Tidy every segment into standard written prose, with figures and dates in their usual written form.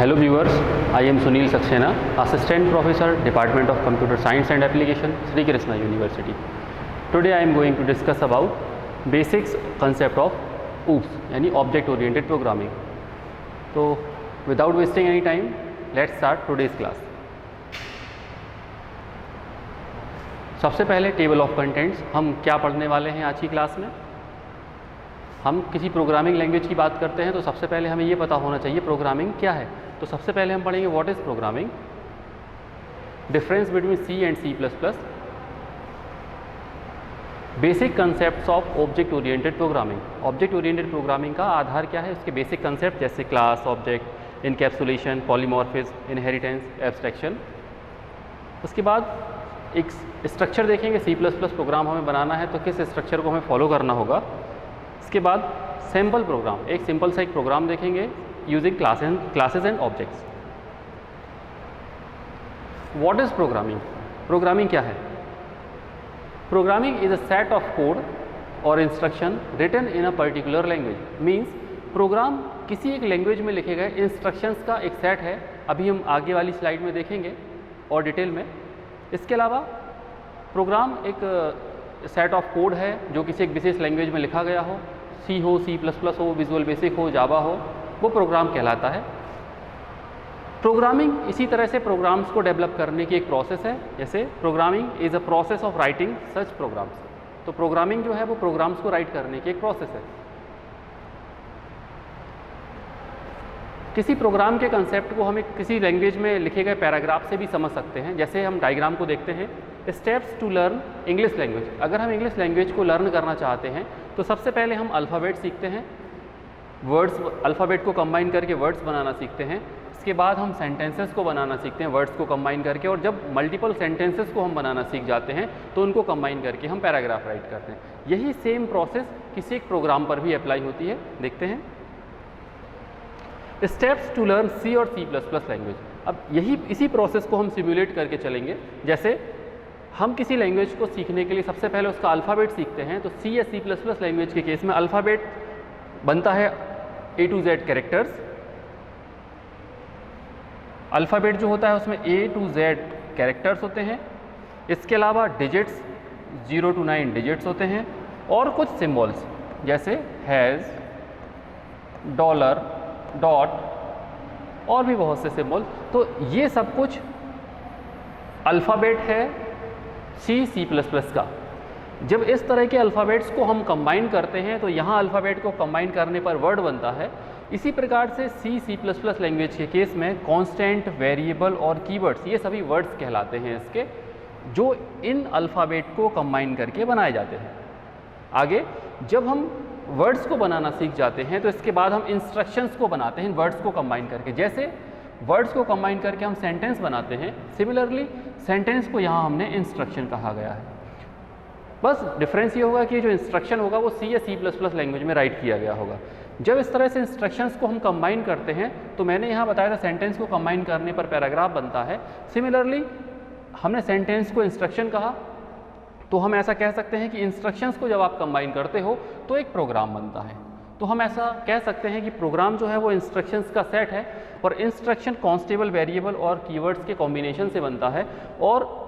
Hello viewers, I am Sunil Saxena, Assistant Professor, Department of Computer Science and Application, Sri Krishna University. Today I am going to discuss about basics concept of OOPS यानी Object Oriented Programming. तो without wasting any time, let's start today's class. सबसे पहले table of contents, हम क्या पढ़ने वाले हैं आज की क्लास में। हम किसी प्रोग्रामिंग लैंग्वेज की बात करते हैं तो सबसे पहले हमें ये पता होना चाहिए प्रोग्रामिंग क्या है। तो सबसे पहले हम पढ़ेंगे what is programming, difference between C and C plus plus, basic concepts of object oriented programming. Object oriented programming का आधार क्या है, उसके बेसिक कंसेप्ट जैसे class, object, encapsulation, polymorphism, inheritance, abstraction. उसके बाद एक स्ट्रक्चर देखेंगे, सी प्लस प्लस प्रोग्राम हमें बनाना है तो किस स्ट्रक्चर को हमें फॉलो करना होगा। इसके बाद सैम्पल प्रोग्राम, एक सिंपल सा एक प्रोग्राम देखेंगे using classes and objects. What is programming, programming क्या है। Programming is a set of code और instruction written in a particular language. Means program किसी एक लैंग्वेज में लिखे गए इंस्ट्रक्शंस का एक सेट है। अभी हम आगे वाली स्लाइड में देखेंगे और डिटेल में। इसके अलावा प्रोग्राम एक सेट ऑफ कोड है जो किसी एक विशेष लैंग्वेज में लिखा गया हो, सी हो, सी प्लस प्लस हो, विजुअल बेसिक हो, जावा हो, वो प्रोग्राम कहलाता है। प्रोग्रामिंग इसी तरह से प्रोग्राम्स को डेवलप करने की एक प्रोसेस है। जैसे programming is a process of writing such programs. तो प्रोग्रामिंग जो है वो प्रोग्राम्स को राइट करने की एक प्रोसेस है। किसी प्रोग्राम के कंसेप्ट को हमें किसी लैंग्वेज में लिखे गए पैराग्राफ से भी समझ सकते हैं। जैसे हम डायग्राम को देखते हैं, steps to learn English language. अगर हम इंग्लिश लैंग्वेज को लर्न करना चाहते हैं तो सबसे पहले हम अल्फ़ाबेट सीखते हैं, वर्ड्स, अल्फ़ाबेट को कंबाइन करके वर्ड्स बनाना सीखते हैं। इसके बाद हम सेंटेंसेस को बनाना सीखते हैं वर्ड्स को कंबाइन करके, और जब मल्टीपल सेंटेंसेस को हम बनाना सीख जाते हैं तो उनको कंबाइन करके हम पैराग्राफ राइट करते हैं। यही सेम प्रोसेस किसी एक प्रोग्राम पर भी अप्लाई होती है। देखते हैं स्टेप्स टू लर्न सी और सी प्लस प्लस लैंग्वेज। अब इसी प्रोसेस को हम सिम्युलेट करके चलेंगे। जैसे हम किसी लैंग्वेज को सीखने के लिए सबसे पहले उसका अल्फ़ाबेट सीखते हैं। तो सी या सी प्लस प्लस लैंग्वेज के केस में अल्फ़ाबेट बनता है A to Z characters. Alphabet जो होता है उसमें A to Z कैरेक्टर्स होते हैं। इसके अलावा डिजिट्स 0 to 9 डिजिट्स होते हैं, और कुछ सिम्बॉल्स जैसे हैज़, डॉलर, डॉट, और भी बहुत से सिंबल। तो ये सब कुछ अल्फ़ाबेट है सी प्लस प्लस का। जब इस तरह के अल्फ़ाबेट्स को हम कंबाइन करते हैं तो यहाँ अल्फ़ाबेट को कंबाइन करने पर वर्ड बनता है। इसी प्रकार से सी प्लस प्लस लैंग्वेज के केस में कांस्टेंट, वेरिएबल और कीवर्ड्स, ये सभी वर्ड्स कहलाते हैं इसके, जो इन अल्फ़ाबेट को कंबाइन करके बनाए जाते हैं। आगे जब हम वर्ड्स को बनाना सीख जाते हैं तो इसके बाद हम इंस्ट्रक्शंस को बनाते हैं वर्ड्स को कंबाइन करके। जैसे वर्ड्स को कंबाइन करके हम सेंटेंस बनाते हैं, सिमिलरली सेंटेंस को यहाँ हमने इंस्ट्रक्शन कहा गया है। बस डिफरेंस ये होगा कि जो इंस्ट्रक्शन होगा वो सी या सी प्लस प्लस लैंग्वेज में राइट किया गया होगा। जब इस तरह से इंस्ट्रक्शंस को हम कंबाइन करते हैं तो मैंने यहाँ बताया था सेंटेंस को कंबाइन करने पर पैराग्राफ बनता है। सिमिलरली हमने सेंटेंस को इंस्ट्रक्शन कहा, तो हम ऐसा कह सकते हैं कि इंस्ट्रक्शंस को जब आप कंबाइन करते हो तो एक प्रोग्राम बनता है। तो हम ऐसा कह सकते हैं कि प्रोग्राम जो है वो इंस्ट्रक्शंस का सेट है, और इंस्ट्रक्शन कांस्टेबल, वेरिएबल और कीवर्ड्स के कॉम्बिनेशन से बनता है, और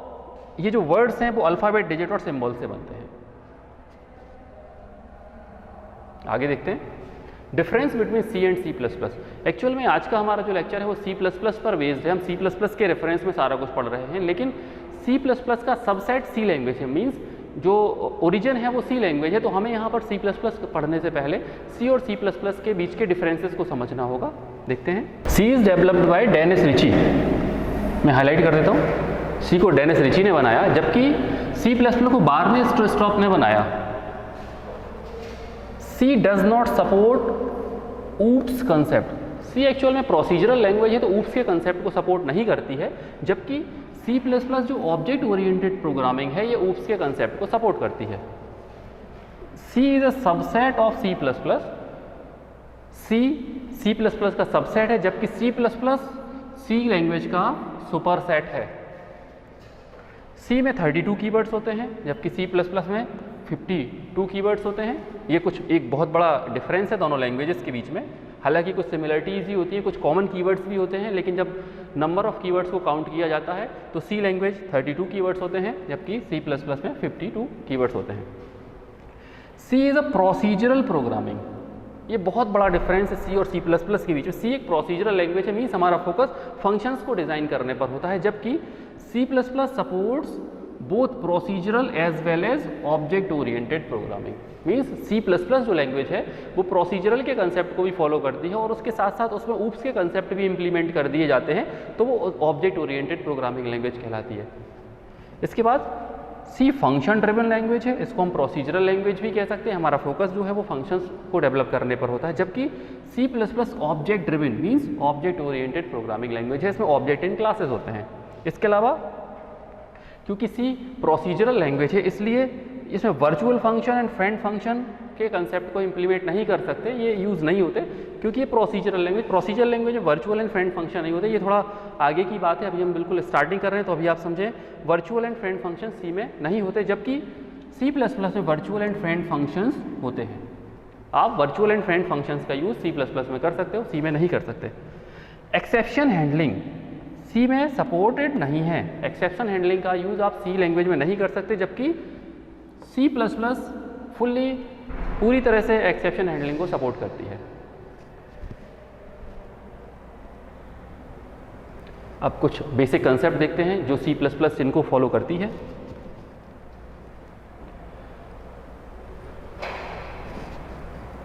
ये जो वर्ड्स हैं वो अल्फ़ाबेट, डिजिट और सिंबल से बनते हैं। आगे देखते हैं difference between C and C plus plus. Actual में आज का हमारा जो लेक्चर है वो सी प्लस प्लस पर बेस्ड है। हम सी प्लस प्लस के रेफरेंस में सारा कुछ पढ़ रहे हैं, लेकिन सी प्लस प्लस का सबसेट सी लैंग्वेज है। मीन्स जो ओरिजिन है वो सी लैंग्वेज है। तो हमें यहाँ पर सी प्लस प्लस पढ़ने से पहले सी और सी प्लस प्लस के बीच के डिफरेंसेस को समझना होगा। देखते हैं C is developed by Dennis Ritchie. मैं हाईलाइट कर देता हूँ, सी को डेनिस रिची ने बनाया, जबकि सी प्लस प्लस को बार्नी स्ट्रोस्ट्रॉप ने बनाया। C does not support OOPs concept. C actual में प्रोसीजरल लैंग्वेज है तो ऊप्स के कंसेप्ट को सपोर्ट नहीं करती है, जबकि सी प्लस प्लस जो ऑब्जेक्ट ओरिएंटेड प्रोग्रामिंग है ये ऊप्स के कंसेप्ट को सपोर्ट करती है। C is a subset of C plus plus. C plus plus का सबसेट है, जबकि C plus plus C language का सुपरसेट है। सी में 32 कीवर्ड्स होते हैं, जबकि सी प्लस प्लस में 52 कीवर्ड्स होते हैं। ये कुछ एक बहुत बड़ा डिफरेंस है दोनों लैंग्वेजेस के बीच में। हालांकि कुछ सिमिलरिटीज़ ही होती हैं, कुछ कॉमन कीवर्ड्स भी होते हैं, लेकिन जब नंबर ऑफ कीवर्ड्स को काउंट किया जाता है तो सी लैंग्वेज 32 कीवर्ड्स होते हैं, जबकि सी प्लस प्लस में 52 कीवर्ड्स होते हैं। C is a procedural programming, ये बहुत बड़ा डिफरेंस है सी और सी प्लस प्लस के बीच में। सी एक प्रोसीजरल लैंग्वेज है, मीन्स हमारा फोकस फंक्शंस को डिज़ाइन करने पर होता है, जबकि C plus plus supports both procedural as well as object oriented programming. Means C plus plus जो लैंग्वेज है वो प्रोसीजरल के कंसेप्ट को भी फॉलो करती है और उसके साथ साथ उसमें ऊप्स के कंसेप्ट भी इंप्लीमेंट कर दिए जाते हैं, तो वो ऑब्जेक्ट ओरिएंटेड प्रोग्रामिंग लैंग्वेज कहलाती है। इसके बाद सी फंक्शन ड्रिवन लैंग्वेज है, इसको हम प्रोसीजरल लैंग्वेज भी कह सकते हैं, हमारा फोकस जो है वो फंक्शंस को डेवलप करने पर होता है, जबकि C plus plus object driven means object oriented programming language है, इसमें ऑब्जेक्ट इन क्लासेस होते हैं। इसके अलावा क्योंकि सी प्रोसीजरल लैंग्वेज है इसलिए इसमें virtual function and friend function के कंसेप्ट को इंप्लीमेंट नहीं कर सकते, ये यूज़ नहीं होते क्योंकि ये प्रोसीजरल लैंग्वेज में वर्चुअल एंड फ्रेंड फंक्शन नहीं होते। ये थोड़ा आगे की बात है, अभी हम बिल्कुल स्टार्टिंग कर रहे हैं, तो अभी आप समझें वर्चुअल एंड फ्रेंड फंक्शन सी में नहीं होते, जबकि सी प्लस प्लस में वर्चुअल एंड फ्रेंड फंक्शंस होते हैं। आप वर्चुअल एंड फ्रेंड फंक्शंस का यूज़ सी प्लस प्लस में कर सकते हो, सी में नहीं कर सकते। एक्सेप्शन हैंडलिंग सी में सपोर्टेड नहीं है, एक्सेप्शन हैंडलिंग का यूज़ आप सी लैंग्वेज में नहीं कर सकते, जबकि सी प्लस प्लस फुल्ली पूरी तरह से एक्सेप्शन हैंडलिंग को सपोर्ट करती है। अब कुछ बेसिक कंसेप्ट देखते हैं जो सी प्लस प्लस इनको फॉलो करती है।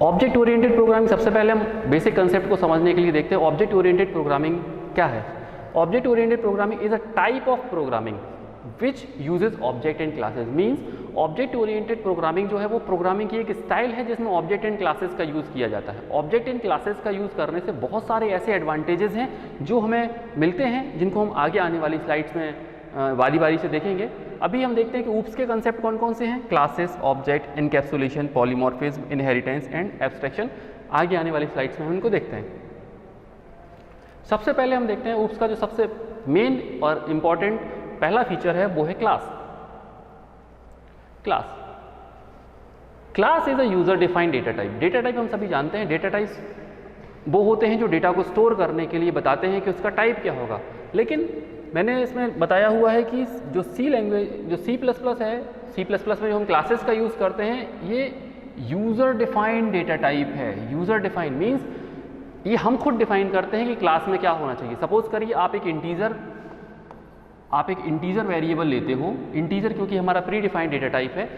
ऑब्जेक्ट ओरिएंटेड प्रोग्रामिंग, सबसे पहले हम बेसिक कंसेप्ट को समझने के लिए देखते हैं ऑब्जेक्ट ओरिएंटेड प्रोग्रामिंग क्या है। Object oriented programming is a type of programming which uses object and classes. Means object oriented programming जो है वो प्रोग्रामिंग की एक स्टाइल है जिसमें ऑब्जेक्ट एंड क्लासेस का यूज़ किया जाता है। ऑब्जेक्ट एंड क्लासेस का यूज़ करने से बहुत सारे ऐसे एडवांटेजेस हैं जो हमें मिलते हैं, जिनको हम आगे आने वाली स्लाइड्स में बारी बारी से देखेंगे। अभी हम देखते हैं कि ऊप्स के कंसेप्ट कौन कौन से हैं, classes, object, encapsulation, polymorphism, inheritance and abstraction. आगे आने वाली स्लाइड्स में हम इनको देखते हैं। सबसे पहले हम देखते हैं ऊप्स का जो सबसे मेन और इम्पॉर्टेंट पहला फीचर है वो है class. Class is a user defined data type. Data type हम सभी जानते हैं, डेटा टाइप्स वो होते हैं जो डेटा को स्टोर करने के लिए बताते हैं कि उसका टाइप क्या होगा। लेकिन मैंने इसमें बताया हुआ है कि जो सी लैंग्वेज, जो सी प्लस प्लस है, सी प्लस प्लस में जो हम क्लासेस का यूज़ करते हैं ये यूज़र डिफाइंड डेटा टाइप है। यूज़र डिफाइंड मीन्स ये हम खुद डिफाइन करते हैं कि क्लास में क्या होना चाहिए। सपोज करिए आप एक इंटीजर वेरिएबल लेते हो, इंटीजर क्योंकि हमारा प्री डिफाइंड डेटा टाइप है,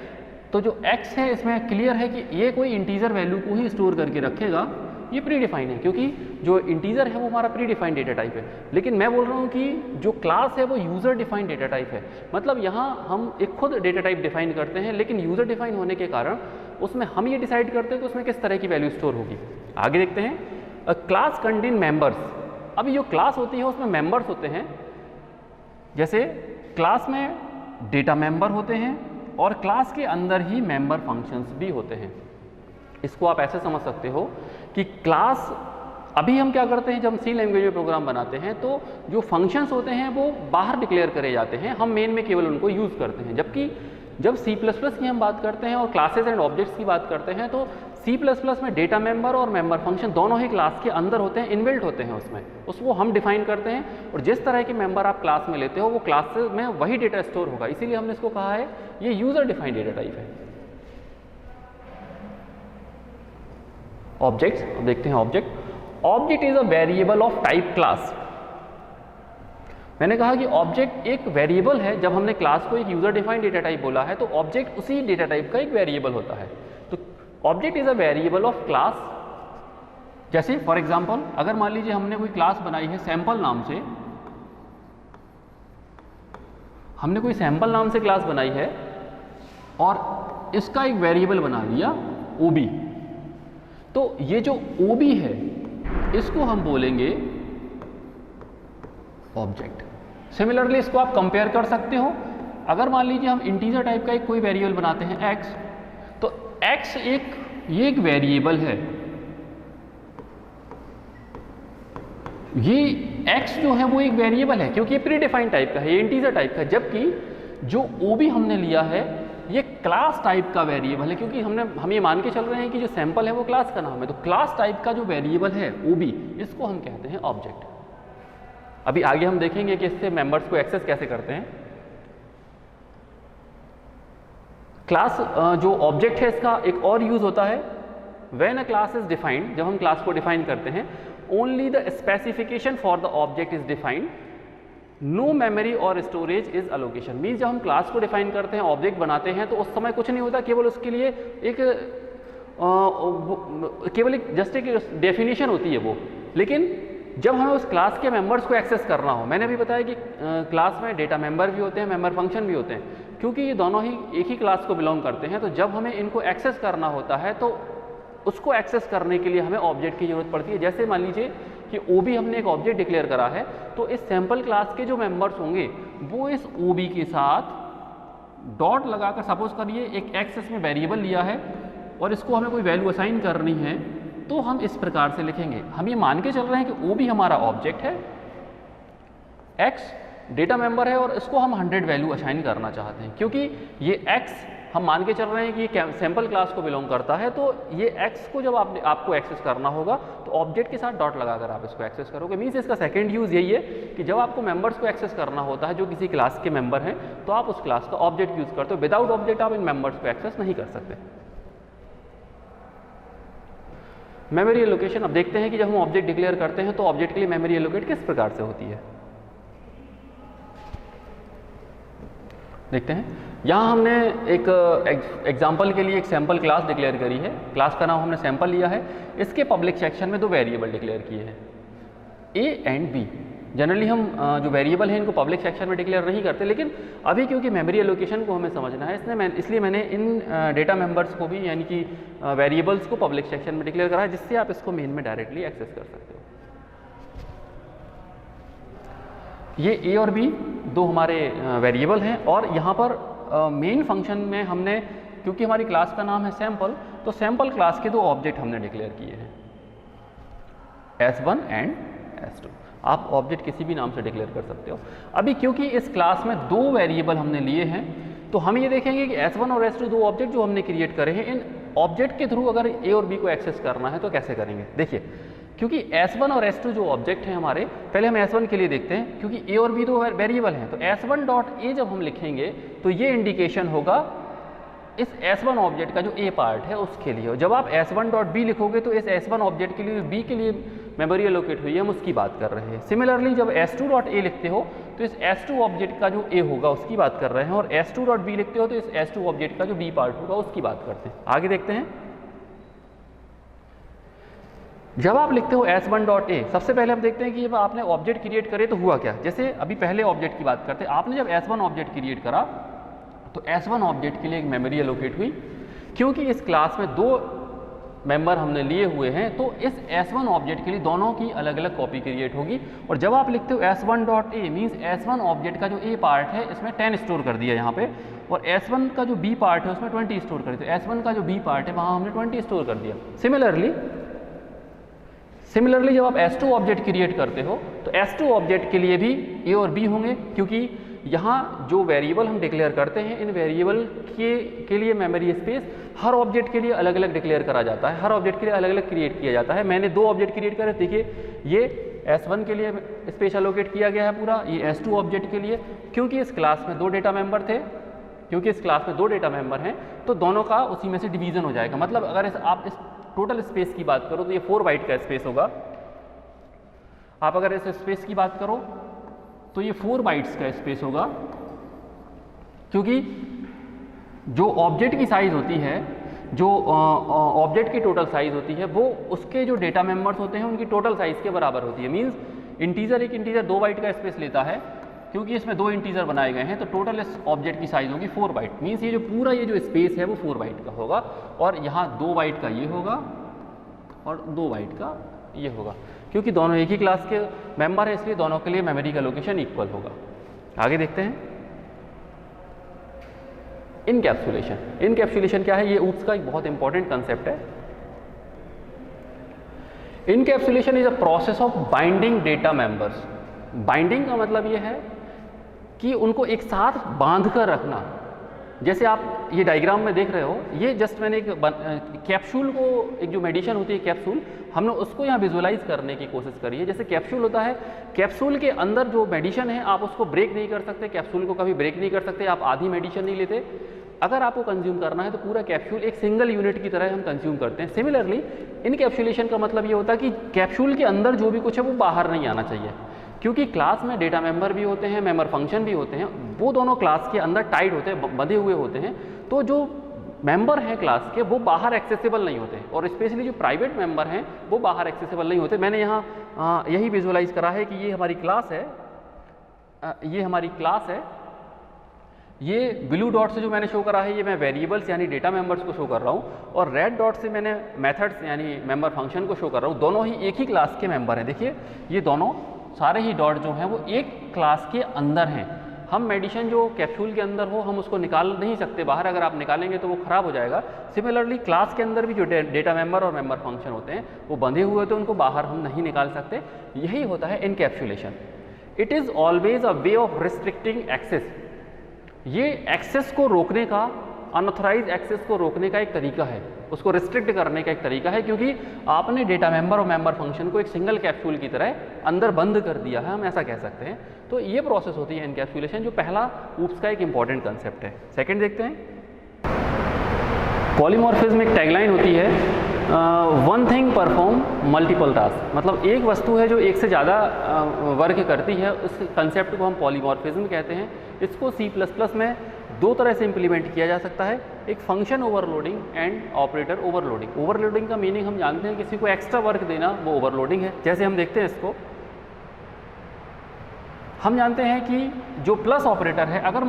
तो जो x है इसमें क्लियर है कि ये कोई इंटीजर वैल्यू को ही स्टोर करके रखेगा, ये प्री डिफाइंड है क्योंकि जो इंटीजर है वो हमारा प्री डिफाइंड डेटा टाइप है। लेकिन मैं बोल रहा हूँ कि जो क्लास है वो यूज़र डिफाइंड डेटा टाइप है, मतलब यहाँ हम एक खुद डेटा टाइप डिफाइन करते हैं, लेकिन यूज़र डिफाइन होने के कारण उसमें हम ये डिसाइड करते हैं कि उसमें किस तरह की वैल्यू स्टोर होगी। आगे देखते हैं, अ क्लास कंटेन मेंबर्स। अभी जो क्लास होती है उसमें मेंबर्स होते हैं, जैसे क्लास में डेटा मेंबर होते हैं और क्लास के अंदर ही मेंबर फंक्शंस भी होते हैं। इसको आप ऐसे समझ सकते हो कि क्लास, अभी हम क्या करते हैं जब हम सी लैंग्वेज में प्रोग्राम बनाते हैं तो जो फंक्शंस होते हैं वो बाहर डिक्लेयर करे जाते हैं, हम मेन में केवल उनको यूज़ करते हैं। जबकि जब सी प्लस प्लस की हम बात करते हैं और क्लासेस एंड ऑब्जेक्ट्स की बात करते हैं तो सी प्लस प्लस में डेटा मेंबर और मेंबर फंक्शन दोनों ही क्लास के अंदर होते हैं, इनबिल्ट होते हैं उसमें, उसको हम डिफाइन करते हैं और जिस तरह के मेंबर आप क्लास में लेते हो वो क्लास में वही डेटा स्टोर होगा। इसीलिए हमने इसको कहा है ये यूज़र डिफाइंड डेटा टाइप है। ऑब्जेक्ट्स, अब देखते हैं object is a variable of type class. मैंने कहा कि ऑब्जेक्ट एक वेरिएबल है, जब हमने क्लास को एक यूजर डिफाइंड डेटा टाइप बोला है तो ऑब्जेक्ट उसी डेटा टाइप का एक वेरिएबल होता है। तो object is a variable of class. जैसे फॉर एग्जांपल अगर मान लीजिए हमने कोई क्लास बनाई है सैंपल नाम से, हमने कोई सैंपल नाम से क्लास बनाई है और इसका एक वेरिएबल बना दिया ओबी, तो ये जो ओबी है इसको हम बोलेंगे ऑब्जेक्ट। सिमिलरली इसको आप कंपेयर कर सकते हो, अगर मान लीजिए हम इंटीजर टाइप का एक कोई वेरिएबल बनाते हैं x, तो x ये एक वेरिएबल है, ये x जो है वो एक वेरिएबल है क्योंकि ये प्री डिफाइंड टाइप का है, ये इंटीजर टाइप का है। जबकि जो OB हमने लिया है ये क्लास टाइप का वेरिएबल है, क्योंकि हम ये मान के चल रहे हैं कि जो सैंपल है वो क्लास का नाम है, तो क्लास टाइप का जो वेरिएबल है OB, इसको हम कहते हैं ऑब्जेक्ट। अभी आगे हम देखेंगे कि इससे मेंबर्स को एक्सेस कैसे करते हैं। क्लास जो ऑब्जेक्ट है इसका एक और यूज होता है, when a class is defined, जब हम क्लास को डिफाइन करते हैं, only the specification for the object is defined, no memory और स्टोरेज इज अलोकेशन। मीन्स जब हम क्लास को डिफाइन करते हैं, ऑब्जेक्ट बनाते हैं, तो उस समय कुछ नहीं होता, केवल उसके लिए केवल एक जस्ट एक डेफिनेशन होती है वो। लेकिन जब हमें उस क्लास के मेंबर्स को एक्सेस करना हो, मैंने अभी बताया कि क्लास में डेटा मेंबर भी होते हैं, मेंबर फंक्शन भी होते हैं, क्योंकि ये दोनों ही एक ही क्लास को बिलोंग करते हैं, तो जब हमें इनको एक्सेस करना होता है तो उसको एक्सेस करने के लिए हमें ऑब्जेक्ट की जरूरत पड़ती है। जैसे मान लीजिए कि OB हमने एक ऑब्जेक्ट डिक्लेयर करा है, तो इस सैंपल क्लास के जो मेंबर्स होंगे वो इस OB के साथ डॉट लगाकर, सपोज करिए एक x इसमें वेरिएबल लिया है और इसको हमें कोई वैल्यू असाइन करनी है, तो हम इस प्रकार से लिखेंगे। हम ये मान के चल रहे हैं कि OB हमारा ऑब्जेक्ट है, x डेटा मेंबर है और इसको हम 100 वैल्यू असाइन करना चाहते हैं। क्योंकि ये x हम मान के चल रहे हैं कि ये सैंपल क्लास को बिलोंग करता है, तो ये x को जब आपको एक्सेस करना होगा तो ऑब्जेक्ट के साथ डॉट लगाकर आप इसको एक्सेस करोगे। मीन्स इसका सेकंड यूज़ यही है कि जब आपको मेंबर्स को एक्सेस करना होता है जो किसी क्लास के मेंबर हैं, तो आप उस क्लास का ऑब्जेक्ट यूज़ करते हो। विदाउट ऑब्जेक्ट आप इन मेंबर्स को एक्सेस नहीं कर सकते। मेमोरी एलोकेशन, अब देखते हैं कि जब हम ऑब्जेक्ट डिक्लेयर करते हैं तो ऑब्जेक्ट के लिए मेमोरी एलोकेट किस प्रकार से होती है। देखते हैं, यहाँ हमने एक एग्जाम्पल के लिए एक सैम्पल क्लास डिक्लेयर करी है। क्लास का नाम हमने सैम्पल लिया है। इसके पब्लिक सेक्शन में दो वेरिएबल डिक्लेयर किए हैं, A एंड B। जनरली हम जो वेरिएबल हैं इनको पब्लिक सेक्शन में डिक्लेयर नहीं करते, लेकिन अभी क्योंकि मेमोरी एलोकेशन को हमें समझना है, इसलिए मैंने इन डेटा मेंबर्स को भी, यानी कि वेरिएबल्स को पब्लिक सेक्शन में डिक्लेयर करा है, जिससे आप इसको मेन में डायरेक्टली एक्सेस कर सकते हो। ये A और B दो हमारे वेरिएबल हैं, और यहाँ पर मेन फंक्शन में हमने, क्योंकि हमारी क्लास का नाम है सैम्पल, तो सैम्पल क्लास के दो ऑब्जेक्ट हमने डिक्लेयर किए हैं, S1 एंड S2। आप ऑब्जेक्ट किसी भी नाम से डिक्लेयर कर सकते हो। अभी क्योंकि इस क्लास में दो वेरिएबल हमने लिए हैं, तो हम ये देखेंगे कि S1 और S2 दो ऑब्जेक्ट जो हमने क्रिएट करे हैं, इन ऑब्जेक्ट के थ्रू अगर A और B को एक्सेस करना है तो कैसे करेंगे। देखिए, क्योंकि S1 और S2 जो ऑब्जेक्ट हैं हमारे, पहले हम S1 के लिए देखते हैं, क्योंकि A और B दो वेरिएबल हैं, तो S1 डॉट A जब हम लिखेंगे तो ये इंडिकेशन होगा इस S1 ऑब्जेक्ट का जो A पार्ट है उसके लिए। जब आप S1 डॉट B लिखोगे तो इस S1 ऑब्जेक्ट के लिए B के लिए मेमोरी एलोकेट हुई है, हम उसकी बात कर रहे हैं। सिमिलरली जब S2 डॉट A लिखते हो तो इस S2 ऑब्जेक्ट का जो A होगा उसकी बात कर रहे हैं, और S2 डॉट B लिखते हो तो इस S2 ऑब्जेक्ट का जो B पार्ट होगा उसकी बात करते हैं। आगे देखते हैं, जब आप लिखते हो S1 डॉट A, सबसे पहले हम देखते हैं कि जब आपने ऑब्जेक्ट क्रिएट करे तो हुआ क्या। जैसे अभी पहले ऑब्जेक्ट की बात करते हैं, आपने जब S1 ऑब्जेक्ट क्रिएट करा तो S1 ऑब्जेक्ट के लिए एक मेमोरी एलोकेट हुई। क्योंकि इस क्लास में दो मेंबर हमने लिए हुए हैं, तो इस S1 ऑब्जेक्ट के लिए दोनों की अलग अलग कॉपी क्रिएट होगी। और जब आप लिखते हो S1 dot A, means S1 object का जो A पार्ट है इसमें 10 स्टोर कर दिया यहाँ पे, और S1 का जो B पार्ट है उसमें 20 स्टोर कर दिया। S1 का जो B पार्ट है वहाँ हमने 20 स्टोर कर दिया। सिमिलरली जब आप S2 ऑब्जेक्ट क्रिएट करते हो तो S2 ऑब्जेक्ट के लिए भी A और B होंगे, क्योंकि यहाँ जो वेरिएबल हम डिक्लेयर करते हैं, इन वेरिएबल के लिए मेमोरी स्पेस हर ऑब्जेक्ट के लिए अलग अलग डिक्लेयर करा जाता है, हर ऑब्जेक्ट के लिए अलग अलग क्रिएट किया जाता है। मैंने दो ऑब्जेक्ट क्रिएट करे, देखिए ये S1 के लिए स्पेस एलोकेट किया गया है पूरा, ये S2 ऑब्जेक्ट के लिए। क्योंकि इस क्लास में दो डेटा मेंबर थे, तो दोनों का उसी में से डिवीज़न हो जाएगा। मतलब अगर आप इस टोटल स्पेस की बात करो तो ये 4 बाइट का स्पेस होगा। आप अगर इस स्पेस की बात करो तो ये 4 बाइट्स का स्पेस होगा, क्योंकि जो ऑब्जेक्ट की साइज़ होती है, जो ऑब्जेक्ट की टोटल साइज़ होती है, वो उसके जो डेटा मेंबर्स होते हैं उनकी टोटल साइज़ के बराबर होती है। मीन्स इंटीजर, एक इंटीजर 2 बाइट का स्पेस लेता है, क्योंकि इसमें दो इंटीजर बनाए गए हैं, तो टोटल इस ऑब्जेक्ट की साइज़ होगी 4 बाइट। मीन्स ये जो पूरा ये जो स्पेस है वो 4 बाइट का होगा, और यहाँ 2 बाइट का ये होगा और 2 बाइट का ये होगा। क्योंकि दोनों एक ही क्लास के मेंबर है, इसलिए दोनों के लिए मेमोरी का लोकेशन इक्वल होगा। आगे देखते हैं, इनकैप्सुलेशन। इनकैप्सुलेशन क्या है, ये ऊप्स का एक बहुत इंपॉर्टेंट कंसेप्ट है। Encapsulation is a process of binding data members. Binding का मतलब ये है कि उनको एक साथ बांध कर रखना। जैसे आप ये डायग्राम में देख रहे हो, ये जस्ट मैंने एक कैप्सूल को, एक जो मेडिसिन होती है कैप्सूल, हमने उसको यहाँ विजुअलाइज करने की कोशिश करी है। जैसे कैप्सूल होता है, कैप्सूल के अंदर जो मेडिसिन है आप उसको ब्रेक नहीं कर सकते, कैप्सूल को कभी ब्रेक नहीं कर सकते, आप आधी मेडिसिन नहीं लेते। अगर आपको कंज्यूम करना है तो पूरा कैप्सूल एक सिंगल यूनिट की तरह हम कंज्यूम करते हैं। सिमिलरली इनकैप्सुलेशन का मतलब ये होता है कि कैप्सूल के अंदर जो भी कुछ है वो बाहर नहीं आना चाहिए, क्योंकि क्लास में डेटा मेंबर भी होते हैं, मेंबर फंक्शन भी होते हैं, वो दोनों क्लास के अंदर टाइड होते हैं, बंधे हुए होते हैं। तो जो मेंबर हैं क्लास के वो बाहर एक्सेसिबल नहीं होते, और स्पेशली जो प्राइवेट मेंबर हैं वो बाहर एक्सेसिबल नहीं होते। मैंने यहाँ यही विजुअलाइज करा है कि ये हमारी क्लास है, ये हमारी क्लास है। ये ब्लू डॉट से जो मैंने शो करा है ये मैं वेरिएबल्स यानी डेटा मेंबर्स को शो कर रहा हूँ, और रेड डॉट से मैंने मेथड्स यानी मेंबर फंक्शन को शो कर रहा हूँ। दोनों ही एक ही क्लास के मेंबर हैं। देखिए ये दोनों सारे ही डॉट जो हैं वो एक क्लास के अंदर हैं। हम मेडिसिन जो कैप्सूल के अंदर हो हम उसको निकाल नहीं सकते बाहर, अगर आप निकालेंगे तो वो ख़राब हो जाएगा। सिमिलरली क्लास के अंदर भी जो डेटा मेंबर और मेंबर फंक्शन होते हैं वो बंधे हुए होते हैं, उनको बाहर हम नहीं निकाल सकते। यही होता है encapsulation. It is always a way of restricting access. ये एक्सेस को रोकने का, अनऑथराइज एक्सेस को रोकने का एक तरीका है, उसको रिस्ट्रिक्ट करने का एक तरीका है, क्योंकि आपने डेटा मेंबर और मेंबर फंक्शन को एक सिंगल कैप्सूल की तरह अंदर बंद कर दिया है, हम ऐसा कह सकते हैं। तो ये प्रोसेस होती है एनकैप्सुलेशन, जो पहला ऊप्स का एक इंपॉर्टेंट कंसेप्ट है। सेकंड देखते हैं, पॉलीमॉर्फिज्म एक टैगलाइन होती है, one thing perform multiple task. मतलब एक वस्तु है जो एक से ज़्यादा वर्क करती है, उस कंसेप्ट को हम पॉलीमॉर्फिज्म कहते हैं। इसको C++ में दो तरह से इम्प्लीमेंट किया जा सकता है, एक function overloading and operator overloading. Overloading का मीनिंग हम जानते हैं, किसी को एक्स्ट्रा वर्क देना, वो ओवरलोडिंग है। जैसे हम देखते हैं इसको, हम जानते हैं कि जो प्लस ऑपरेटर है, अगर हम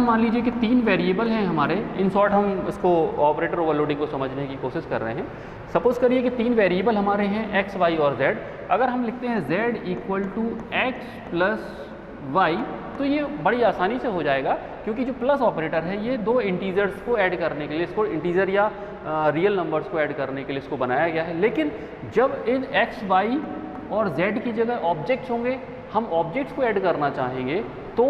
मान लीजिए कि 3 वेरिएबल हैं हमारे, इन शॉर्ट हम इसको ऑपरेटर ओवरलोडिंग को समझने की कोशिश कर रहे हैं। सपोज करिए कि 3 वेरिएबल हमारे हैं x, y और z। अगर हम लिखते हैं z = x + y, तो ये बड़ी आसानी से हो जाएगा, क्योंकि जो प्लस ऑपरेटर है ये दो इंटीजर्स को ऐड करने के लिए, इसको इंटीजर या रियल नंबर्स को ऐड करने के लिए इसको बनाया गया है। लेकिन जब इन x, y और z की जगह ऑब्जेक्ट्स होंगे, हम ऑब्जेक्ट्स को ऐड करना चाहेंगे तो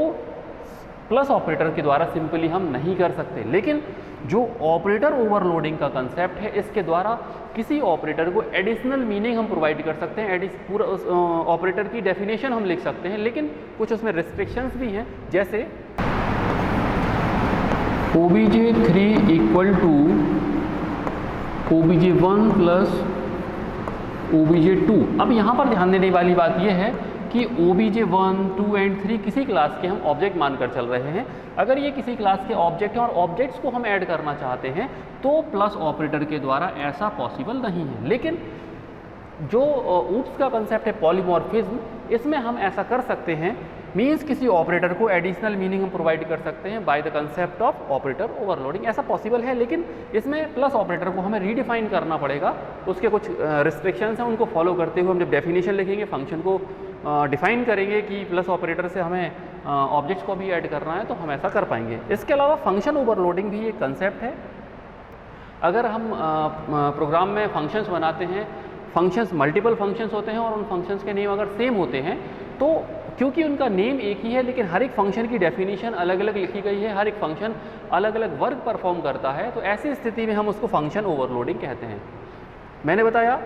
प्लस ऑपरेटर के द्वारा सिंपली हम नहीं कर सकते। लेकिन जो ऑपरेटर ओवरलोडिंग का कंसेप्ट है, इसके द्वारा किसी ऑपरेटर को एडिशनल मीनिंग हम प्रोवाइड कर सकते हैं, पूरा ऑपरेटर की डेफिनेशन हम लिख सकते हैं, लेकिन कुछ उसमें रिस्ट्रिक्शंस भी हैं। जैसे obj3 = obj1 + obj2। अब यहाँ पर ध्यान देने वाली बात यह है कि obj1, 2 एंड 3 किसी क्लास के हम ऑब्जेक्ट मानकर चल रहे हैं। अगर ये किसी क्लास के ऑब्जेक्ट हैं और ऑब्जेक्ट्स को हम ऐड करना चाहते हैं तो प्लस ऑपरेटर के द्वारा ऐसा पॉसिबल नहीं है। लेकिन जो ऊप्स का कंसेप्ट है पॉलीमॉर्फिज्म, इसमें हम ऐसा कर सकते हैं, मीन्स किसी ऑपरेटर को एडिशनल मीनिंग हम प्रोवाइड कर सकते हैं by the concept of operator overloading. ऐसा पॉसिबल है, लेकिन इसमें प्लस ऑपरेटर को हमें रीडिफाइन करना पड़ेगा। उसके कुछ रिस्ट्रिक्शंस हैं, उनको फॉलो करते हुए हम जब डेफिनेशन लिखेंगे, फंक्शन को डिफाइन करेंगे कि प्लस ऑपरेटर से हमें ऑब्जेक्ट्स को भी ऐड करना है, तो हम ऐसा कर पाएंगे। इसके अलावा फंक्शन ओवरलोडिंग भी एक कंसेप्ट है। अगर हम प्रोग्राम में फंक्शंस बनाते हैं, फंक्शंस मल्टीपल फंक्शंस होते हैं और उन फंक्शंस के नेम अगर सेम होते हैं, तो क्योंकि उनका नेम एक ही है लेकिन हर एक फंक्शन की डेफिनेशन अलग अलग लिखी गई है, हर एक फंक्शन अलग अलग वर्क परफॉर्म करता है, तो ऐसी स्थिति में हम उसको फंक्शन ओवरलोडिंग कहते हैं। मैंने बताया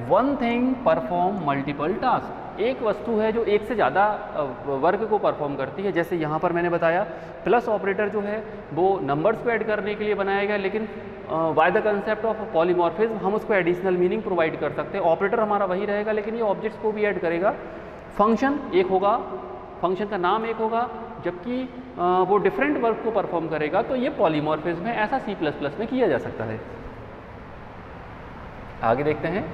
one thing perform multiple task. एक वस्तु है जो एक से ज़्यादा वर्क को परफॉर्म करती है। जैसे यहाँ पर मैंने बताया प्लस ऑपरेटर जो है वो नंबर्स को ऐड करने के लिए बनाया गया, लेकिन by the concept of polymorphism हम उसको एडिशनल मीनिंग प्रोवाइड कर सकते हैं। ऑपरेटर हमारा वही रहेगा लेकिन ये ऑब्जेक्ट्स को भी ऐड करेगा। फंक्शन एक होगा, फंक्शन का नाम एक होगा, जबकि वो डिफरेंट वर्क को परफॉर्म करेगा। तो ये पॉलीमॉर्फिज्म है, ऐसा C++ में किया जा सकता है। आगे देखते हैं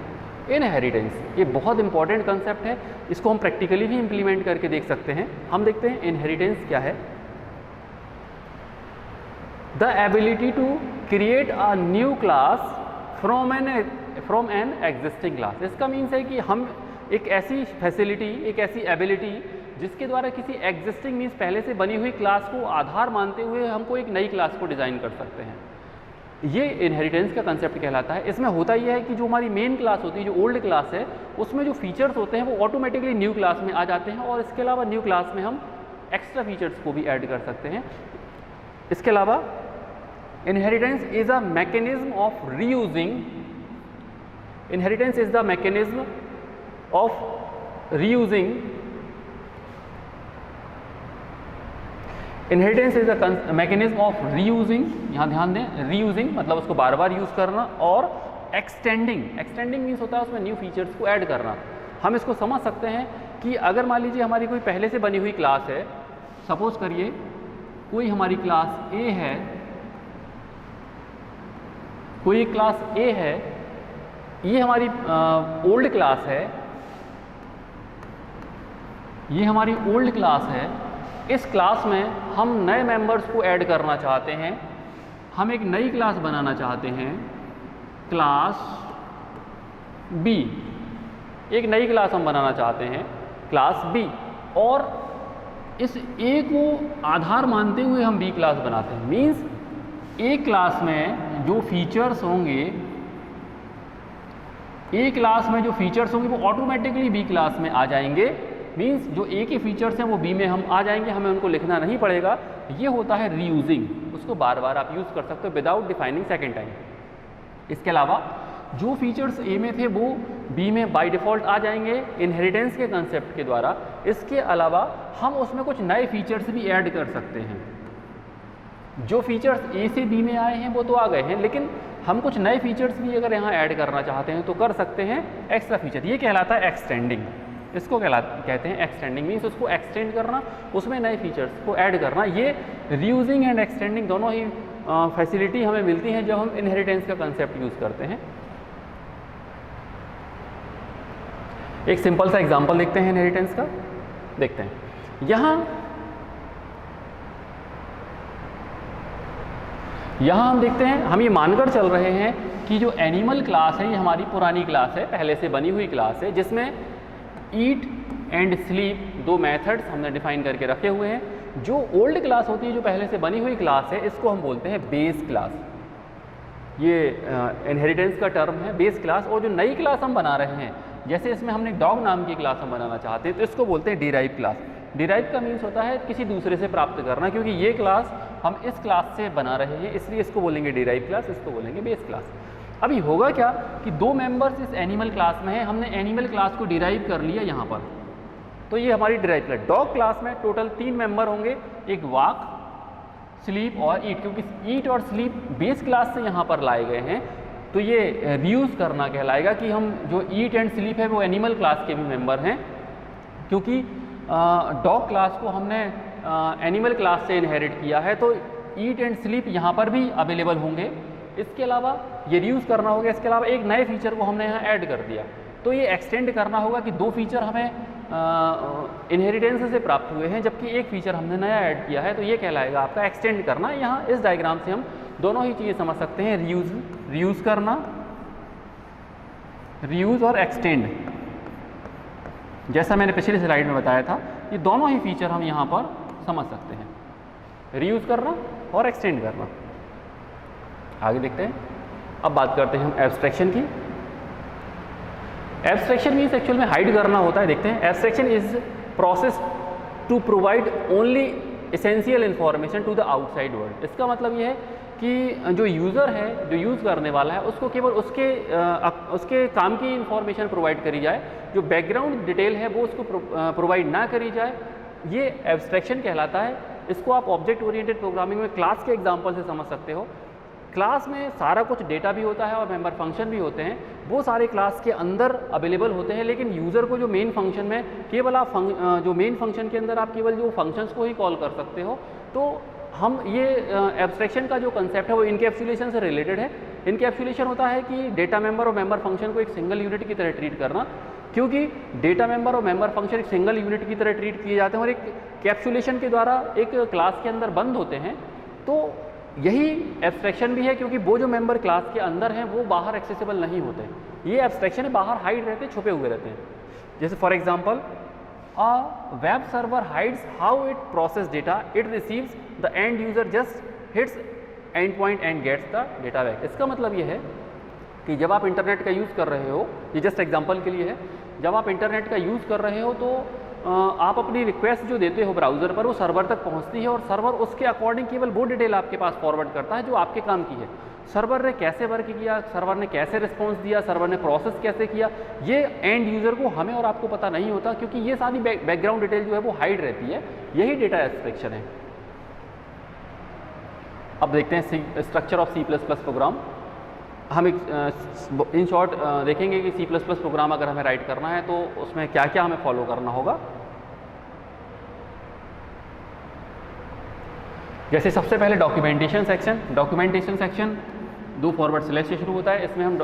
इनहेरिटेंस। ये बहुत इंपॉर्टेंट कंसेप्ट है, इसको हम प्रैक्टिकली भी इम्प्लीमेंट करके देख सकते हैं। हम देखते हैं इनहेरिटेंस क्या है। The ability to create a new class from an existing class. इसका मीन्स है कि हम एक ऐसी फैसिलिटी, एक ऐसी एबिलिटी जिसके द्वारा किसी एग्जिस्टिंग मीन्स पहले से बनी हुई क्लास को आधार मानते हुए हमको एक नई क्लास को डिज़ाइन कर सकते हैं। ये इनहेरिटेंस का कंसेप्ट कहलाता है। इसमें होता यह है कि जो हमारी मेन क्लास होती है, जो ओल्ड क्लास है, उसमें जो फीचर्स होते हैं वो ऑटोमेटिकली न्यू क्लास में आ जाते हैं, और इसके अलावा न्यू क्लास में हम एक्स्ट्रा फीचर्स को भी ऐड कर सकते हैं। इसके अलावा inheritance is a mechanism of reusing, inheritance is the mechanism of reusing, inheritance is the mechanism of reusing, यहाँ ध्यान दें, रीयूजिंग मतलब उसको बार बार यूज़ करना, और एक्सटेंडिंग, एक्सटेंडिंग मीन्स होता है उसमें न्यू फीचर्स को ऐड करना। हम इसको समझ सकते हैं कि अगर मान लीजिए हमारी कोई पहले से बनी हुई क्लास है, सपोज करिए कोई हमारी क्लास ए है, कोई क्लास ए है, ये हमारी ओल्ड क्लास है, ये हमारी ओल्ड क्लास है। इस क्लास में हम नए मेंबर्स को ऐड करना चाहते हैं, हम एक नई क्लास बनाना चाहते हैं, क्लास बी, एक नई क्लास हम बनाना चाहते हैं क्लास बी, और इस ए को आधार मानते हुए हम बी क्लास बनाते हैं। मीन्स ए क्लास में जो फीचर्स होंगे, ए क्लास में जो फीचर्स होंगे वो ऑटोमेटिकली बी क्लास में आ जाएंगे। मीन्स जो ए के फीचर्स हैं वो बी में हम आ जाएंगे, हमें उनको लिखना नहीं पड़ेगा। ये होता है रीयूजिंग, उसको बार बार आप यूज़ कर सकते हो विदाउट डिफाइनिंग सेकेंड टाइम। इसके अलावा जो फीचर्स ए में थे वो बी में बाय डिफ़ॉल्ट आ जाएंगे इनहेरिटेंस के कंसेप्ट के द्वारा। इसके अलावा हम उसमें कुछ नए फीचर्स भी ऐड कर सकते हैं। जो फीचर्स ए से बी में आए हैं वो तो आ गए हैं, लेकिन हम कुछ नए फीचर्स भी अगर यहाँ ऐड करना चाहते हैं तो कर सकते हैं, एक्स्ट्रा फीचर। ये कहलाता है एक्सटेंडिंग, इसको कहते हैं एक्सटेंडिंग। मीन्स उसको एक्सटेंड करना, उसमें नए फीचर्स को ऐड करना। ये रीयूजिंग एंड एक्सटेंडिंग दोनों ही फैसिलिटी हमें मिलती हैं जब हम इनहेरिटेंस का कंसेप्ट यूज़ करते हैं। एक सिंपल सा एग्जांपल देखते हैं इनहेरिटेंस का, देखते हैं। यहाँ हम देखते हैं, हम ये मानकर चल रहे हैं कि जो एनिमल क्लास है ये हमारी पुरानी क्लास है, पहले से बनी हुई क्लास है, जिसमें ईट एंड स्लीप दो मेथड्स हमने डिफाइन करके रखे हुए हैं। जो ओल्ड क्लास होती है, जो पहले से बनी हुई क्लास है, इसको हम बोलते हैं बेस क्लास। ये इनहेरिटेंस का टर्म है बेस क्लास। और जो नई क्लास हम बना रहे हैं, जैसे इसमें हमने डॉग नाम की क्लास हम बनाना चाहते हैं, तो इसको बोलते हैं डिराइव क्लास। डिराइव का मीन्स होता है किसी दूसरे से प्राप्त करना, क्योंकि ये क्लास हम इस क्लास से बना रहे हैं, इसलिए इसको बोलेंगे डिराइव क्लास, इसको बोलेंगे बेस क्लास। अभी होगा क्या कि दो मेंबर्स इस एनिमल क्लास में है, हमने एनिमल क्लास को डिराइव कर लिया यहाँ पर, तो ये हमारी डिराइव क्लास। डॉग क्लास में टोटल 3 मेंबर होंगे, एक वॉक, स्लीप और ईट। क्योंकि ईट और स्लीप बेस क्लास से यहाँ पर लाए गए हैं, तो ये रीयूज़ करना कहलाएगा कि हम जो ईट एंड स्लीप है वो एनिमल क्लास के भी मेंबर हैं, क्योंकि डॉग क्लास को हमने एनिमल क्लास से इनहेरिट किया है, तो ईट एंड स्लीप यहाँ पर भी अवेलेबल होंगे। इसके अलावा ये रीयूज़ करना होगा। इसके अलावा एक नए फीचर को हमने यहाँ ऐड कर दिया, तो ये एक्सटेंड करना होगा कि 2 फीचर हमें इनहेरिटेंस से प्राप्त हुए हैं, जबकि एक फीचर हमने नया ऐड किया है, तो ये कहलाएगा आपका एक्सटेंड करना। यहाँ इस डायग्राम से हम दोनों ही चीज़ें समझ सकते हैं, रीयूज़ करना, रीयूज़ और एक्सटेंड। जैसा मैंने पिछली स्लाइड में बताया था, ये दोनों ही फीचर हम यहाँ पर समझ सकते हैं, रीयूज़ करना और एक्सटेंड करना। आगे देखते हैं। अब बात करते हैं हम एब्स्ट्रैक्शन की। एब्स्ट्रैक्शन मीन्स एक्चुअल में हाइड करना होता है। देखते हैं, abstraction is process to provide only essential information to the outside world. इसका मतलब ये है कि जो यूज़र है, जो यूज़ करने वाला है, उसको केवल उसके काम की इन्फॉर्मेशन प्रोवाइड करी जाए, जो बैकग्राउंड डिटेल है वो उसको प्रोवाइड ना करी जाए। ये एब्स्ट्रैक्शन कहलाता है। इसको आप ऑब्जेक्ट ओरिएंटेड प्रोग्रामिंग में क्लास के एग्जाम्पल से समझ सकते हो। क्लास में सारा कुछ डेटा भी होता है और मेंबर फंक्शन भी होते हैं, वो सारे क्लास के अंदर अवेलेबल होते हैं, लेकिन यूज़र को जो मेन फंक्शन में केवल आप जो मेन फंक्शन के अंदर आप केवल जो फंक्शंस को ही कॉल कर सकते हो। तो हम ये एब्स्ट्रैक्शन का जो कंसेप्ट है वो इनकैप्सुलेशन से रिलेटेड है। इनकैप्सुलेशन होता है कि डेटा मेंबर और मेंबर फंक्शन को एक सिंगल यूनिट की तरह ट्रीट करना, क्योंकि डेटा मेंबर और मेंबर फंक्शन एक सिंगल यूनिट की तरह ट्रीट किए जाते हैं और एक कैप्सुलेशन के द्वारा एक क्लास के अंदर बंद होते हैं। तो यही एब्स्ट्रैक्शन भी है, क्योंकि वो जो मेंबर क्लास के अंदर हैं वो बाहर एक्सेसिबल नहीं होते। ये एब्स्ट्रैक्शन है, बाहर हाइड रहते हैं, छुपे हुए रहते हैं। जैसे for example, a web server hides how it process data, it receives the end user just hits end point and gets the data back. इसका मतलब ये है कि जब आप इंटरनेट का यूज़ कर रहे हो, ये जस्ट एग्जांपल के लिए है, जब आप इंटरनेट का यूज़ कर रहे हो तो आप अपनी रिक्वेस्ट जो देते हो ब्राउज़र पर वो सर्वर तक पहुंचती है और सर्वर उसके अकॉर्डिंग केवल वो डिटेल आपके पास फॉरवर्ड करता है जो आपके काम की है। सर्वर ने कैसे वर्क किया, सर्वर ने कैसे रिस्पॉन्स दिया, सर्वर ने प्रोसेस कैसे किया, ये एंड यूज़र को, हमें और आपको पता नहीं होता, क्योंकि ये सारी बैकग्राउंड डिटेल जो है वो हाइड रहती है। यही डेटा एब्स्ट्रैक्शन है। अब देखते हैं स्ट्रक्चर ऑफ C++ प्रोग्राम। हम एक इन शॉर्ट देखेंगे कि C++ प्रोग्राम अगर हमें राइट करना है तो उसमें क्या क्या हमें फॉलो करना होगा। जैसे सबसे पहले documentation section. Documentation section 2 forward slash से शुरू होता है। इसमें हम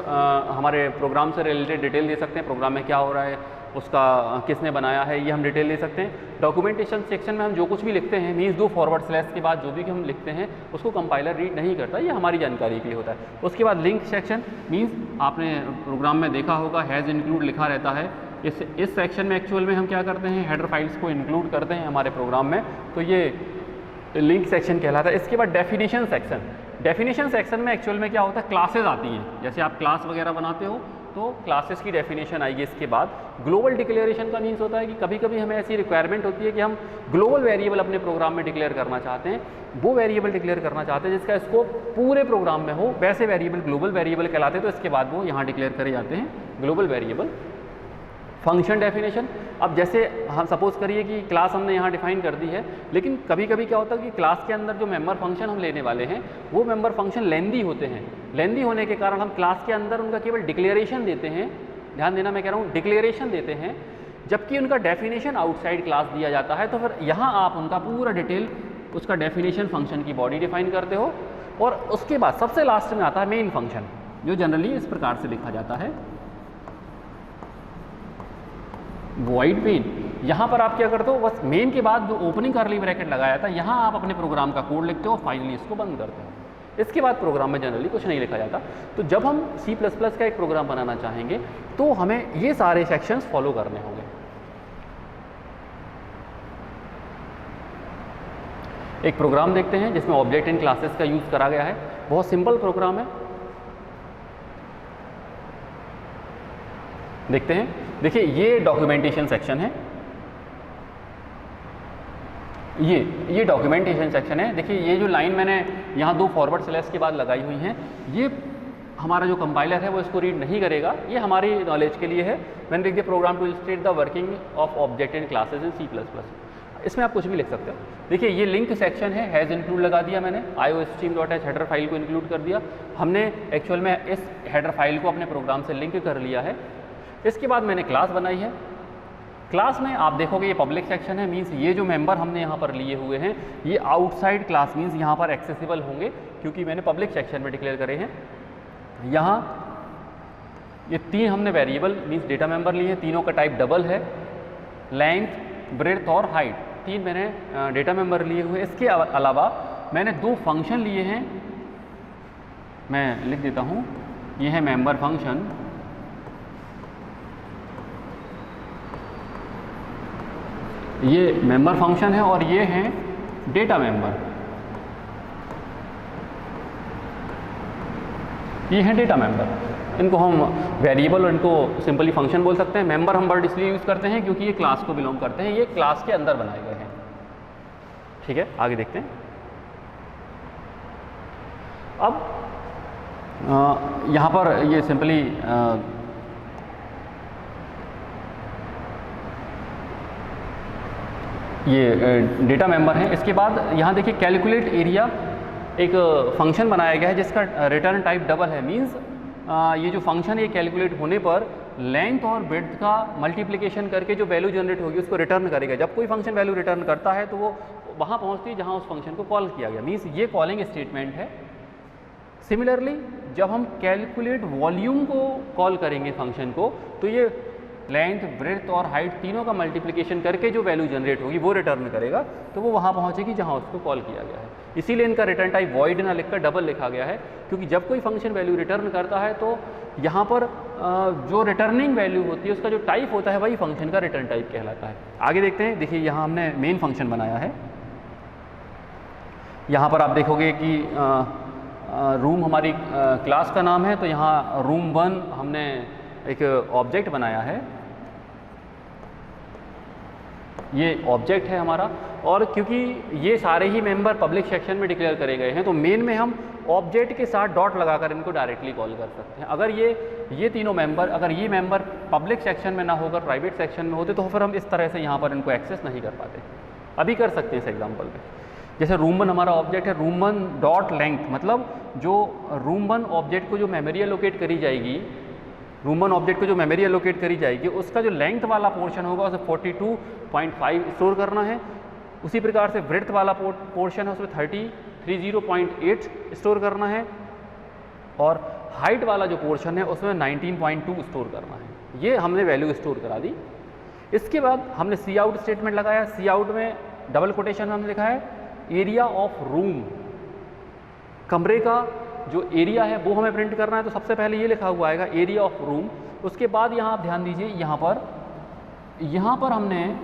हमारे प्रोग्राम से रिलेटेड डिटेल दे सकते हैं, प्रोग्राम में क्या हो रहा है, उसका किसने बनाया है, ये हम डिटेल दे सकते हैं। डॉक्यूमेंटेशन सेक्शन में हम जो कुछ भी लिखते हैं, मीन्स 2 फॉरवर्ड स्लैश के बाद जो भी हम लिखते हैं उसको कंपाइलर रीड नहीं करता, ये हमारी जानकारी के लिए होता है। उसके बाद लिंक सेक्शन, मीन्स आपने प्रोग्राम में देखा होगा हैज़ इंक्लूड लिखा रहता है। इस सेक्शन में एक्चुअल में हम क्या करते हैं, हेडर फाइल्स को इंक्लूड करते हैं हमारे प्रोग्राम में, तो ये लिंक सेक्शन कहलाता है। इसके बाद डेफिनेशन सेक्शन। डेफिनेशन सेक्शन में एक्चुअल में क्या होता है, क्लासेस आती हैं। जैसे आप क्लास वगैरह बनाते हो तो क्लासेस की डेफिनेशन आएगी। इसके बाद ग्लोबल डिक्लेरेशन का मीन्स होता है कि कभी कभी हमें ऐसी रिक्वायरमेंट होती है कि हम ग्लोबल वेरिएबल अपने प्रोग्राम में डिक्लेयर करना चाहते हैं, वो वेरिएबल डिक्लेयर करना चाहते हैं जिसका स्कोप पूरे प्रोग्राम में हो, वैसे वेरिएबल ग्लोबल वेरिएबल कहलाते हैं। तो इसके बाद वो यहाँ डिक्लेयर करे जाते हैं ग्लोबल वेरिएबल। Function definition. अब जैसे हम सपोज करिए कि क्लास हमने यहाँ डिफाइन कर दी है, लेकिन कभी कभी क्या होता है कि क्लास के अंदर जो मेंबर फंक्शन हम लेने वाले हैं वो मेंबर फंक्शन लेंदी होते हैं। लेंदी होने के कारण हम क्लास के अंदर उनका केवल डिक्लेरेशन देते हैं, ध्यान देना मैं कह रहा हूँ डिक्लेरेशन देते हैं, जबकि उनका डेफिनेशन आउटसाइड क्लास दिया जाता है। तो फिर यहाँ आप उनका पूरा डिटेल, उसका डेफिनेशन फंक्शन की बॉडी डिफाइन करते हो। और उसके बाद सबसे लास्ट में आता है मेन फंक्शन, जो जनरली इस प्रकार से लिखा जाता है, वॉइड मेन। यहाँ पर आप क्या करते हो, बस मेन के बाद जो ओपनिंग कर्ली ब्रैकेट लगाया था यहाँ आप अपने प्रोग्राम का कोड लिखते हो, फाइनली इसको बंद करते हो। इसके बाद प्रोग्राम में जनरली कुछ नहीं लिखा जाता। तो जब हम C++ का एक प्रोग्राम बनाना चाहेंगे तो हमें ये सारे सेक्शंस फॉलो करने होंगे। एक प्रोग्राम देखते हैं जिसमें ऑब्जेक्ट इन क्लासेस का यूज़ करा गया है। बहुत सिंपल प्रोग्राम है, देखते हैं। देखिए ये डॉक्यूमेंटेशन सेक्शन है, ये डॉक्यूमेंटेशन सेक्शन है। देखिए ये जो लाइन मैंने यहाँ 2 फॉरवर्ड स्लैश के बाद लगाई हुई हैं, ये हमारा जो कंपाइलर है वो इसको रीड नहीं करेगा, ये हमारी नॉलेज के लिए है। मैंने लिख दिया program to illustrate the working of object in classes in C++। इसमें आप कुछ भी लिख सकते हो। देखिए ये लिंक सेक्शन है, हैज़ इंक्लूड लगा दिया मैंने, iostream.h हेडर फाइल को इंक्लूड कर दिया हमने। एक्चुअल में इस हेडर फाइल को अपने प्रोग्राम से लिंक कर लिया है। इसके बाद मैंने क्लास बनाई है। क्लास में आप देखोगे ये पब्लिक सेक्शन है, मीन्स ये जो मेंबर हमने यहाँ पर लिए हुए हैं ये आउटसाइड क्लास मीन्स यहाँ पर एक्सेसिबल होंगे, क्योंकि मैंने पब्लिक सेक्शन में डिक्लेयर करे हैं। यहाँ ये 3 हमने वेरिएबल मीन्स डेटा मेंबर लिए हैं, तीनों का टाइप डबल है, लेंथ, ब्रेड्थ और हाइट, 3 मैंने डेटा मेंबर लिए हुए। इसके अलावा मैंने 2 फंक्शन लिए हैं, मैं लिख देता हूँ। ये है मेंबर फंक्शन, ये मेंबर फंक्शन है, और ये है डेटा मेंबर, ये है डेटा मेंबर। इनको हम वेरिएबल और इनको सिंपली फंक्शन बोल सकते हैं। मेंबर हम वर्ड इसलिए यूज़ करते हैं क्योंकि ये क्लास को बिलोंग करते हैं, ये क्लास के अंदर बनाए गए हैं। ठीक है, आगे देखते हैं। अब यहाँ पर ये सिंपली ये डेटा मेंबर है। इसके बाद यहाँ देखिए कैलकुलेट एरिया एक फंक्शन बनाया गया है जिसका रिटर्न टाइप डबल है, मींस ये जो फंक्शन है ये कैलकुलेट होने पर लेंथ और ब्रेड्थ का मल्टीप्लिकेशन करके जो वैल्यू जनरेट होगी उसको रिटर्न करेगा। जब कोई फंक्शन वैल्यू रिटर्न करता है तो वो वहाँ पहुँचती है जहाँ उस फंक्शन को कॉल किया गया, मींस ये कॉलिंग स्टेटमेंट है। सिमिलरली जब हम कैलकुलेट वॉल्यूम को कॉल करेंगे फंक्शन को, तो ये लेंथ, ब्रेड्थ और हाइट तीनों का मल्टीप्लिकेशन करके जो वैल्यू जनरेट होगी वो रिटर्न करेगा, तो वो वहाँ पहुँचेगी जहाँ उसको कॉल किया गया है। इसीलिए इनका रिटर्न टाइप वॉइड ना लिखकर डबल लिखा गया है, क्योंकि जब कोई फंक्शन वैल्यू रिटर्न करता है तो यहाँ पर जो रिटर्निंग वैल्यू होती है उसका जो टाइप होता है वही फंक्शन का रिटर्न टाइप कहलाता है। आगे देखते हैं। देखिए यहाँ हमने मेन फंक्शन बनाया है। यहाँ पर आप देखोगे कि रूम हमारी क्लास का नाम है, तो यहाँ रूम 1 हमने एक ऑब्जेक्ट बनाया है। ये ऑब्जेक्ट है हमारा, और क्योंकि ये सारे ही मेंबर पब्लिक सेक्शन में डिक्लेयर करे गए हैं तो मेन में हम ऑब्जेक्ट के साथ डॉट लगाकर इनको डायरेक्टली कॉल कर सकते हैं। अगर ये तीनों मेंबर, अगर ये मेंबर पब्लिक सेक्शन में ना होकर प्राइवेट सेक्शन में होते तो फिर हम इस तरह से यहाँ पर इनको एक्सेस नहीं कर पाते। अभी कर सकते हैं इस एग्जाम्पल में। जैसे रूम1 हमारा ऑब्जेक्ट है, रूम1 डॉट लेंथ, मतलब जो रूम1 ऑब्जेक्ट को जो मेमोरी एलोकेट करी जाएगी, रूम1 ऑब्जेक्ट को जो मेमोरी एलोकेट करी जाएगी उसका जो लेंथ वाला पोर्शन होगा उसे 42.5 स्टोर करना है। उसी प्रकार से ब्रेड्थ वाला पोर्शन है उसमें 30.8 स्टोर करना है, और हाइट वाला जो पोर्शन है उसमें 19.2 स्टोर करना है। ये हमने वैल्यू स्टोर करा दी। इसके बाद हमने सी आउट स्टेटमेंट लगाया। सी आउट में डबल कोटेशन में हमने लिखा है एरिया ऑफ रूम, कमरे का जो एरिया है वो हमें प्रिंट करना है, तो सबसे पहले ये लिखा हुआ आएगा एरिया ऑफ रूम। उसके बाद यहाँ आप ध्यान दीजिए, यहाँ पर हमने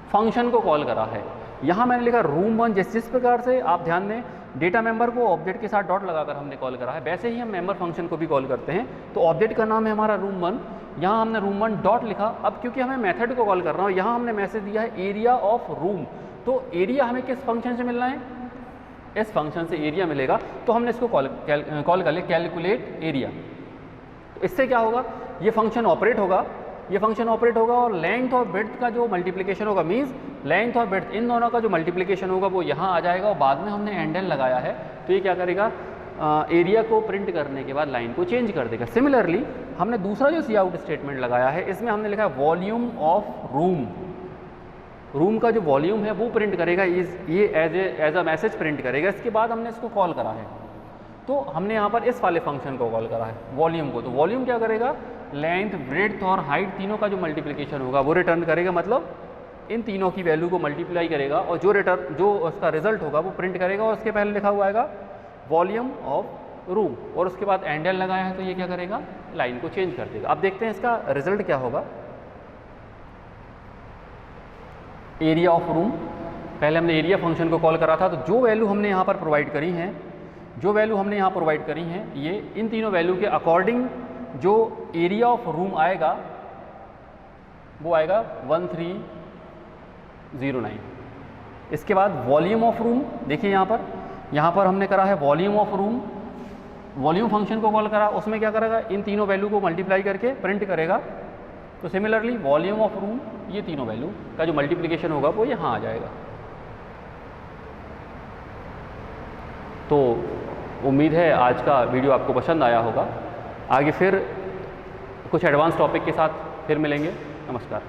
फंक्शन को कॉल करा है। यहाँ मैंने लिखा रूम1, जिस प्रकार से आप ध्यान दें डेटा मेंबर को ऑब्जेक्ट के साथ डॉट लगाकर हमने कॉल करा है, वैसे ही हम मेंबर फंक्शन को भी कॉल करते हैं। तो ऑब्जेक्ट का नाम है हमारा रूम1, यहाँ हमने रूम1 डॉट लिखा। अब क्योंकि हमें मेथड को कॉल कर रहा हूँ, यहाँ हमने मैसेज दिया है एरिया ऑफ रूम, तो एरिया हमें किस फंक्शन से मिलना है, इस फंक्शन से एरिया मिलेगा। तो हमने इसको कॉल कर लिया कैलकुलेट एरिया। इससे क्या होगा, ये फंक्शन ऑपरेट होगा, और लेंथ और ब्रेड्थ का जो मल्टीप्लिकेशन होगा, मीन्स लेंथ और ब्रेड्थ इन दोनों का जो मल्टीप्लिकेशन होगा वो यहाँ आ जाएगा, और बाद में हमने एंड एल लगाया है तो ये क्या करेगा, एरिया को प्रिंट करने के बाद लाइन को चेंज कर देगा। सिमिलरली हमने दूसरा जो सी आउट स्टेटमेंट लगाया है, इसमें हमने लिखा है वॉल्यूम ऑफ रूम का जो वॉल्यूम है वो प्रिंट करेगा, ये एज अ मैसेज प्रिंट करेगा। इसके बाद हमने इसको कॉल करा है, तो हमने यहाँ पर इस वाले फंक्शन को कॉल करा है वॉल्यूम को। तो वॉल्यूम क्या करेगा, लेंथ ब्रेड्थ और हाइट तीनों का जो मल्टीप्लिकेशन होगा वो रिटर्न करेगा, मतलब इन तीनों की वैल्यू को मल्टीप्लाई करेगा और जो उसका रिजल्ट होगा वो प्रिंट करेगा। और उसके पहले लिखा हुआ आएगा वॉल्यूम ऑफ रूम, और उसके बाद एंड एल लगाया है तो ये क्या करेगा, लाइन को चेंज कर देगा। अब देखते हैं इसका रिजल्ट क्या होगा। एरिया ऑफ रूम, पहले हमने एरिया फंक्शन को कॉल करा था, तो जो वैल्यू हमने यहाँ पर प्रोवाइड करी हैं, ये इन तीनों वैल्यू के अकॉर्डिंग जो एरिया ऑफ रूम आएगा वो आएगा 1309। इसके बाद वॉल्यूम ऑफ रूम, देखिए यहाँ पर हमने करा है volume of room, volume function को कॉल करा, उसमें क्या करेगा, इन तीनों वैल्यू को मल्टीप्लाई करके प्रिंट करेगा। तो सिमिलरली वॉल्यूम ऑफ रूम, ये तीनों वैल्यू का जो मल्टीप्लिकेशन होगा वो यहाँ आ जाएगा। तो उम्मीद है आज का वीडियो आपको पसंद आया होगा। आगे फिर कुछ एडवांस टॉपिक के साथ फिर मिलेंगे। नमस्कार।